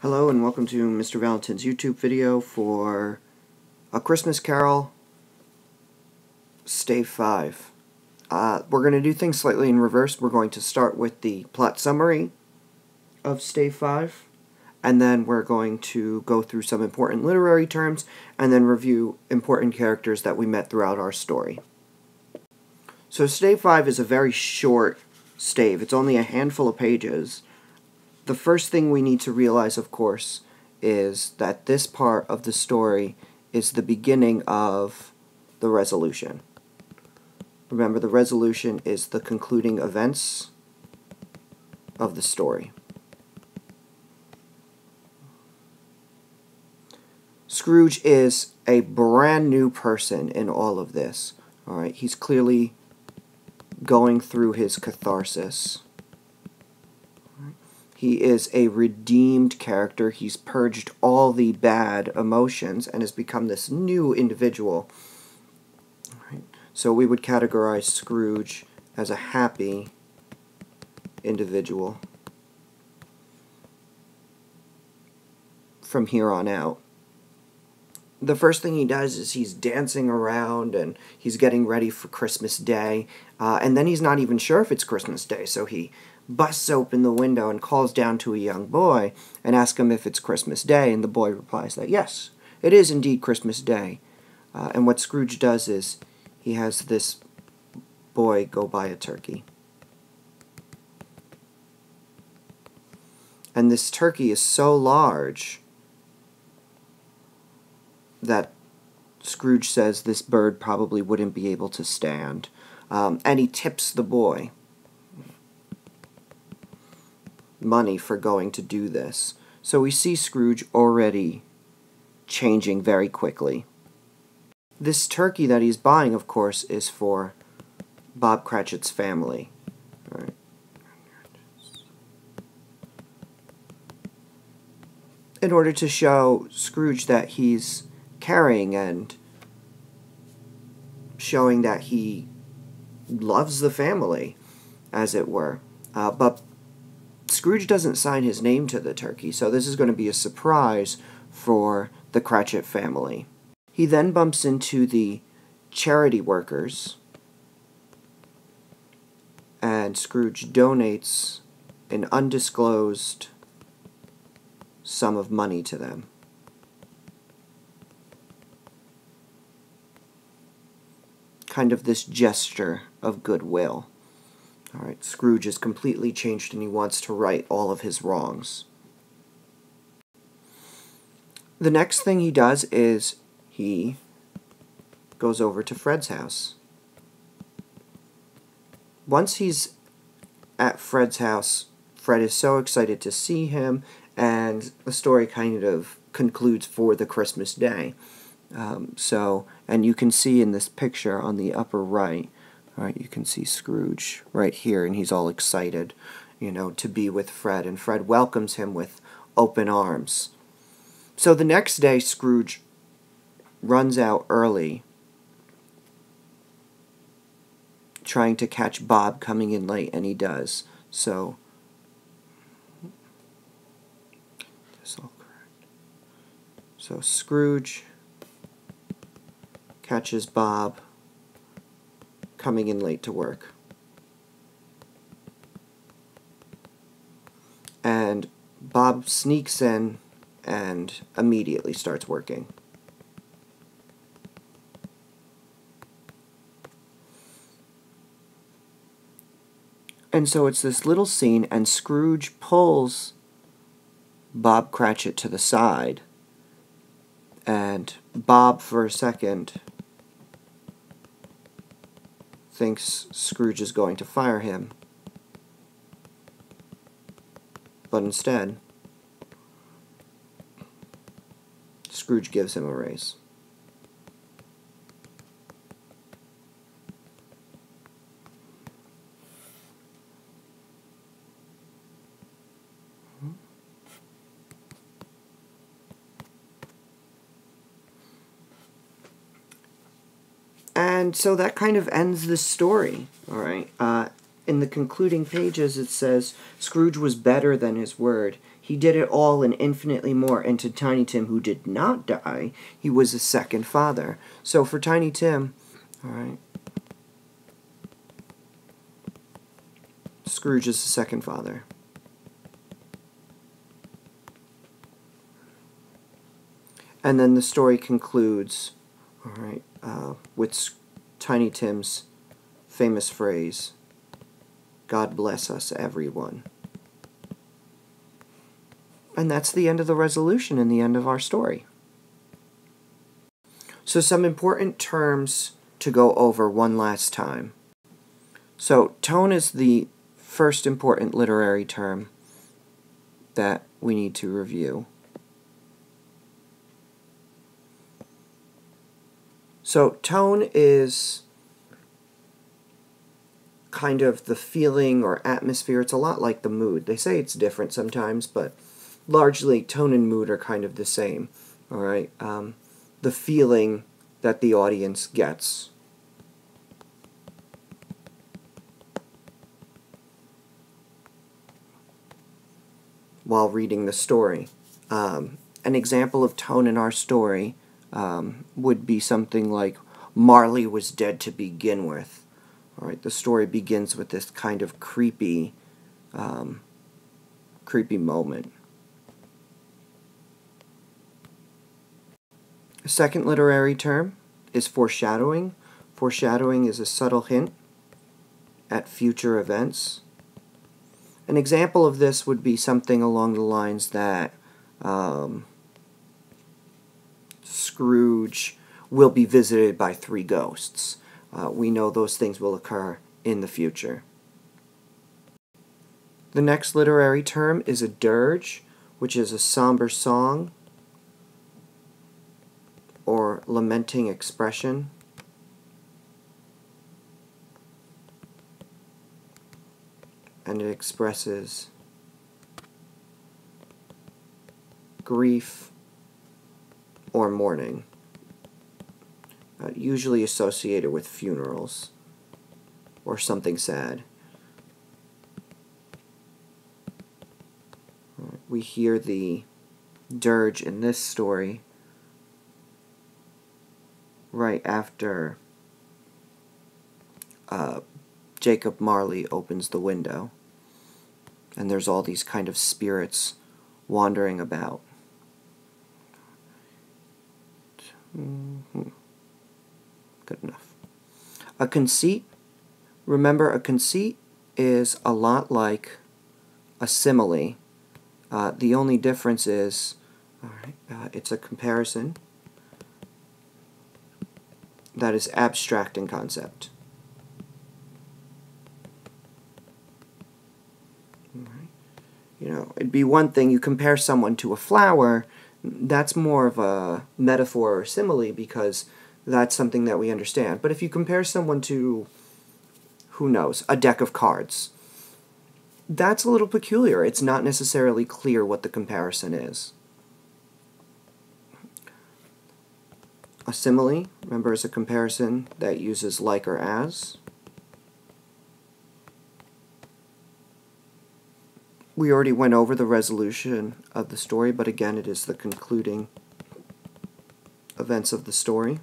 Hello and welcome to Mr. Valentin's YouTube video for A Christmas Carol, Stave 5. We're going to do things slightly in reverse. We're going to start with the plot summary of Stave 5, and then we're going to go through some important literary terms, and then review important characters that we met throughout our story. So Stave 5 is a very short stave. It's only a handful of pages. The first thing we need to realize, of course, is that this part of the story is the beginning of the resolution. Remember, the resolution is the concluding events of the story. Scrooge is a brand new person in all of this. All right, he's clearly going through his catharsis. He is a redeemed character. He's purged all the bad emotions and has become this new individual. Right. So we would categorize Scrooge as a happy individual from here on out. The first thing he does is he's dancing around and he's getting ready for Christmas Day. And then he's not even sure if it's Christmas Day, so he busts open the window and calls down to a young boy and asks him if it's Christmas Day, and the boy replies that yes, it is indeed Christmas Day. And what Scrooge does is he has this boy go buy a turkey. And this turkey is so large that Scrooge says this bird probably wouldn't be able to stand. And he tips the boy money for going to do this. So we see Scrooge already changing very quickly. This turkey that he's buying, of course, is for Bob Cratchit's family. All right. In order to show Scrooge that he's caring and showing that he loves the family, as it were. But Scrooge doesn't sign his name to the turkey, so this is going to be a surprise for the Cratchit family. He then bumps into the charity workers, and Scrooge donates an undisclosed sum of money to them. Kind of this gesture of goodwill. All right, Scrooge is completely changed and he wants to right all of his wrongs. The next thing he does is he goes over to Fred's house. Once he's at Fred's house, Fred is so excited to see him, and the story kind of concludes for the Christmas Day. And you can see in this picture on the upper right, you can see Scrooge right here, and he's all excited, to be with Fred, and Fred welcomes him with open arms. So the next day, Scrooge runs out early, trying to catch Bob coming in late, and he does. So, this all correct. So Scrooge catches Bob coming in late to work. And Bob sneaks in and immediately starts working. And so it's this little scene, and Scrooge pulls Bob Cratchit to the side, and Bob, for a second, thinks Scrooge is going to fire him, but instead, Scrooge gives him a raise. And so that kind of ends the story, all right? In the concluding pages, it says, Scrooge was better than his word. He did it all and infinitely more. And to Tiny Tim, who did not die, he was a second father. So for Tiny Tim, all right, Scrooge is the second father. And then the story concludes, all right, with Tiny Tim's famous phrase, "God bless us, everyone." And that's the end of the resolution and the end of our story. So some important terms to go over one last time. So tone is the first important literary term that we need to review. So tone is kind of the feeling or atmosphere. It's a lot like the mood. They say it's different sometimes, but largely tone and mood are kind of the same. All right, the feeling that the audience gets. While reading the story. An example of tone in our story would be something like, Marley was dead to begin with. All right, the story begins with this kind of creepy moment. A second literary term is foreshadowing. Foreshadowing is a subtle hint at future events. An example of this would be something along the lines that Scrooge will be visited by 3 ghosts. We know those things will occur in the future. The next literary term is a dirge, which is a somber song or lamenting expression. And it expresses grief or mourning, usually associated with funerals or something sad. We hear the dirge in this story right after Jacob Marley opens the window, and there's all these kind of spirits wandering about. Good enough. A conceit. Remember, a conceit is a lot like a simile. The only difference is, it's a comparison that is abstract in concept. You know, it'd be one thing, you compare someone to a flower, that's more of a metaphor or simile because that's something that we understand. But if you compare someone to, who knows, a deck of cards, that's a little peculiar. It's not necessarily clear what the comparison is. A simile, remember, is a comparison that uses like or as. We already went over the resolution of the story, but again, it is the concluding events of the story.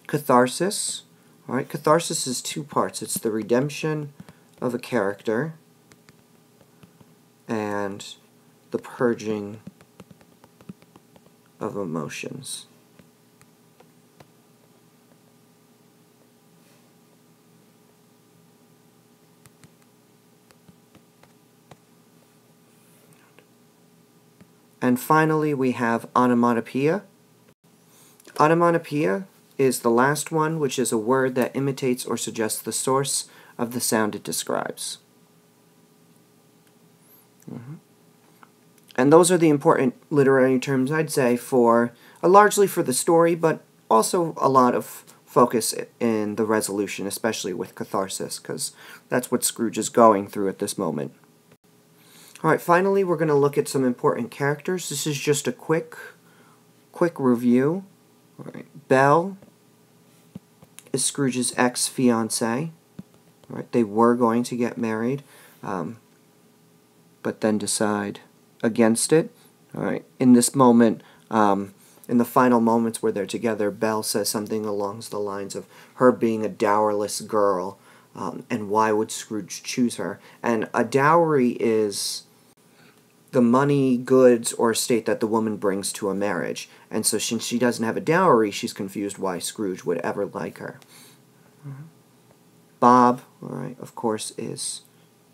Catharsis. All right, catharsis is 2 parts. It's the redemption of a character and the purging of emotions. And finally, we have onomatopoeia. Onomatopoeia is the last one, which is a word that imitates or suggests the source of the sound it describes. And those are the important literary terms, I'd say, for largely for the story, but also a lot of focus in the resolution, especially with catharsis, because that's what Scrooge is going through at this moment. Alright, finally we're going to look at some important characters. This is just a quick review. Alright, Belle is Scrooge's ex-fiancée. Right? They were going to get married, but then decide against it. All right. In this moment, in the final moments where they're together, Belle says something along the lines of her being a dowerless girl, and why would Scrooge choose her? And a dowry is the money, goods, or estate that the woman brings to a marriage. And so since she doesn't have a dowry, she's confused why Scrooge would ever like her. Bob, all right, of course, is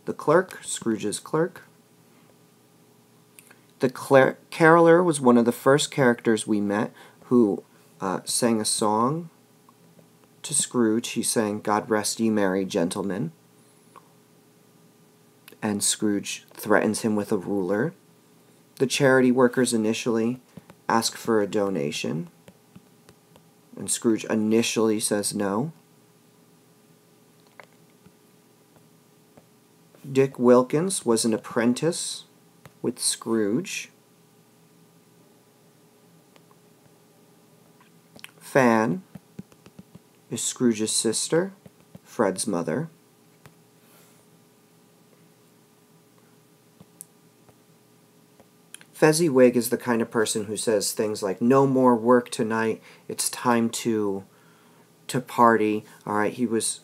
the clerk, Scrooge's clerk. The caroler was one of the first characters we met who sang a song to Scrooge. He sang, "God rest ye merry gentlemen." And Scrooge threatens him with a ruler. The charity workers initially ask for a donation, and Scrooge initially says no. Dick Wilkins was an apprentice with Scrooge. Fan is Scrooge's sister, Fred's mother. Fezziwig is the kind of person who says things like, "No more work tonight, it's time to party." All right, he was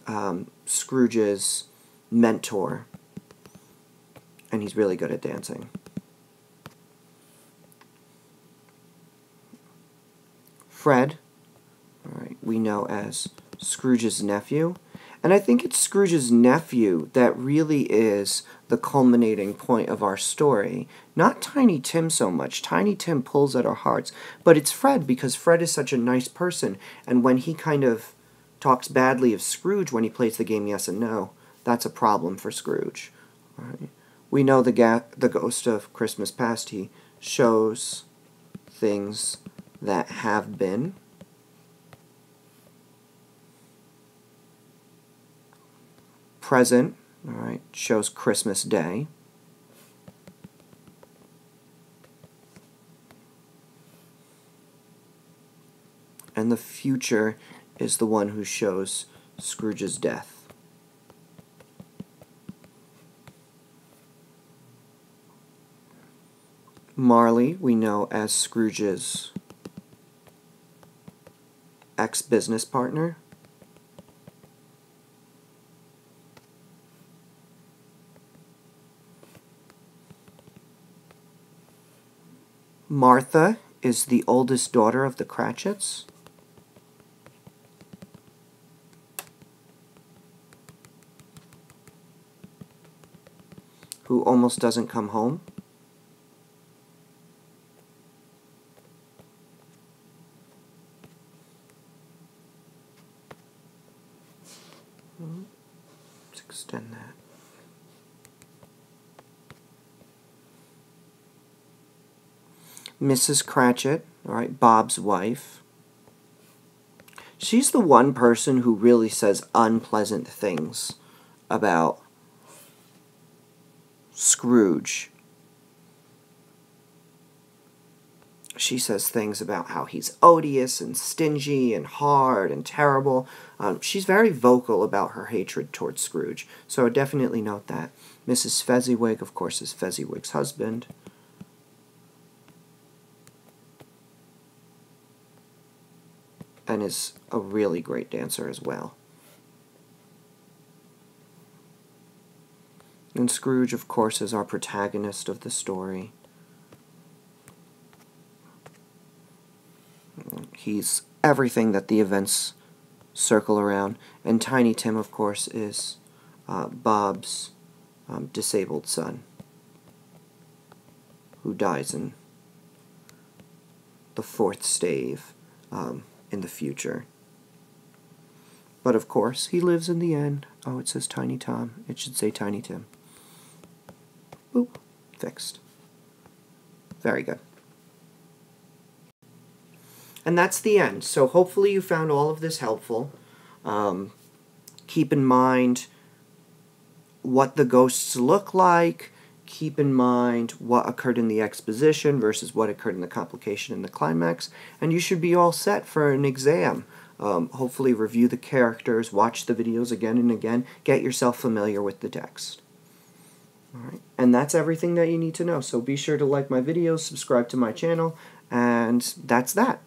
Scrooge's mentor, and he's really good at dancing. Fred, all right, we know as Scrooge's nephew. And I think it's Scrooge's nephew that really is the culminating point of our story. Not Tiny Tim so much. Tiny Tim pulls at our hearts. But it's Fred, because Fred is such a nice person. And when he kind of talks badly of Scrooge when he plays the game Yes and No, that's a problem for Scrooge. All right. We know the Ghost of Christmas Past. He shows things that have been. Present, all right, shows Christmas Day. And the future is the one who shows Scrooge's death. Marley, we know as Scrooge's ex-business partner. Martha is the oldest daughter of the Cratchits. Who almost doesn't come home. Let's extend that. Mrs. Cratchit, all right, Bob's wife. She's the one person who really says unpleasant things about Scrooge. She says things about how he's odious and stingy and hard and terrible. She's very vocal about her hatred towards Scrooge, so definitely note that. Mrs. Fezziwig, of course, is Fezziwig's husband. And is a really great dancer as well. And Scrooge, of course, is our protagonist of the story. He's everything that the events circle around. And Tiny Tim, of course, is Bob's disabled son, who dies in the fourth stave in the future. But of course, he lives in the end. Oh, it says Tiny Tom. It should say Tiny Tim. Boop. Fixed. Very good. And that's the end. So hopefully you found all of this helpful. Keep in mind what the ghosts look like. Keep in mind what occurred in the exposition versus what occurred in the complication and the climax. And you should be all set for an exam. hopefully review the characters, watch the videos again and again, get yourself familiar with the text. Alright, and that's everything that you need to know. So be sure to like my videos, subscribe to my channel, and that's that.